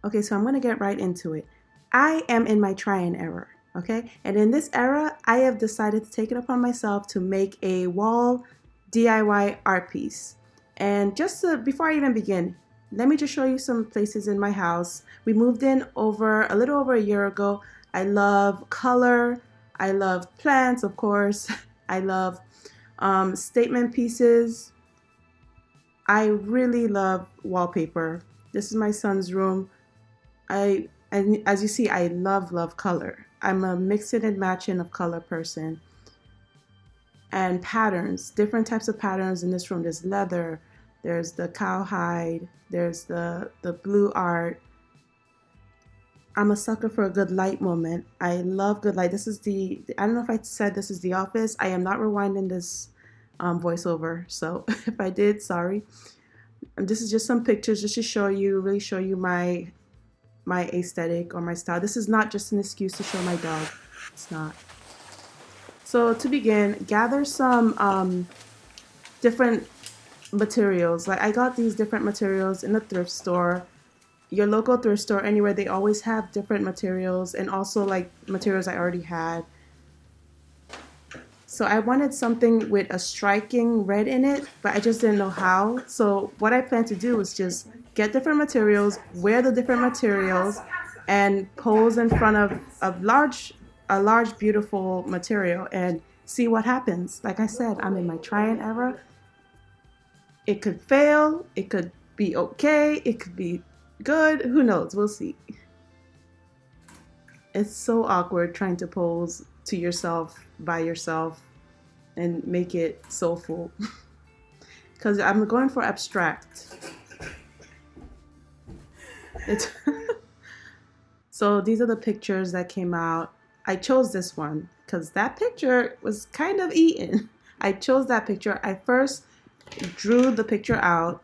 Okay, so I'm gonna get right into it. I am in my try and error, okay? And in this era, I have decided to take it upon myself to make a wall DIY art piece. And before I even begin, let me just show you some places in my house. We moved in over a little over a year ago. I love color. I love plants, of course. I love statement pieces. I really love wallpaper. This is my son's room. And as you see, I love color. I'm a mixing and matching of color person. And patterns, different types of patterns in this room. There's leather, there's the cowhide, there's the blue art. I'm a sucker for a good light moment. I love good light. This is I don't know if I said this is The Office. I am not rewinding this voiceover. So if I did, sorry. And this is just some pictures just to really show you my aesthetic or my style. This is not just an excuse to show my dog. It's not. So to begin, gather some different materials. Like I got these different materials in the thrift store. Your local thrift store, anywhere, they always have different materials and also like materials I already had. So I wanted something with a striking red in it, but I just didn't know how. So what I plan to do is just get different materials, wear the different materials, and pose in front of a large beautiful material and see what happens. Like I said, I'm in my try and error. It could fail, it could be okay, it could be good, who knows, we'll see. It's so awkward trying to pose to yourself by yourself and make it soulful because I'm going for abstract. It's so these are the pictures that came out. I chose this one because that picture was kind of eaten. I chose that picture. I first drew the picture out.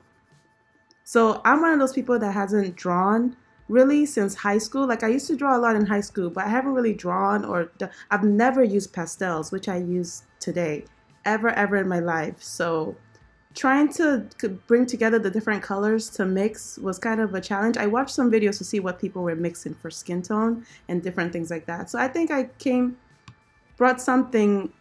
So I'm one of those people that hasn't drawn really since high school. Like I used to draw a lot in high school, but I haven't really drawn I've never used pastels, which I use today, ever in my life. So trying to bring together the different colors to mix was kind of a challenge. I watched some videos to see what people were mixing for skin tone and different things like that. So I think I brought something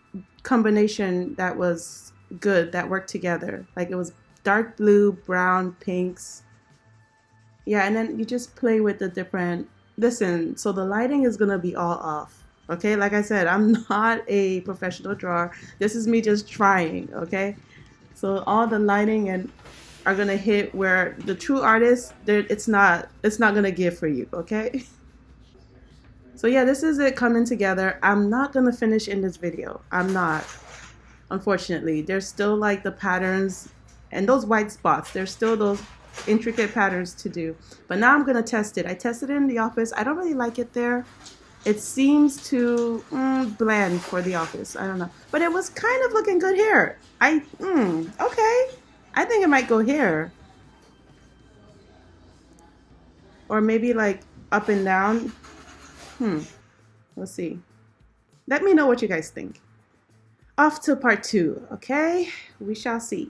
combination that was good, that worked together. Like it was dark blue, brown, pinks. Yeah, and then you just play with the different, listen, so the lighting is gonna be all off. Okay, like I said, I'm not a professional drawer. This is me just trying, okay? So all the lighting and are gonna hit where the true artist, it's not gonna give for you, okay? So yeah, this is it coming together. I'm not gonna finish in this video. I'm not, unfortunately. There's still like the patterns and those white spots. There's still those intricate patterns to do. But now I'm gonna test it. I tested it in the office. I don't really like it there. It seems too bland for the office. I don't know. But it was kind of looking good here. Okay. I think it might go here. Or maybe like up and down. Let's see. Let me know what you guys think. Off to part 2, okay? We shall see.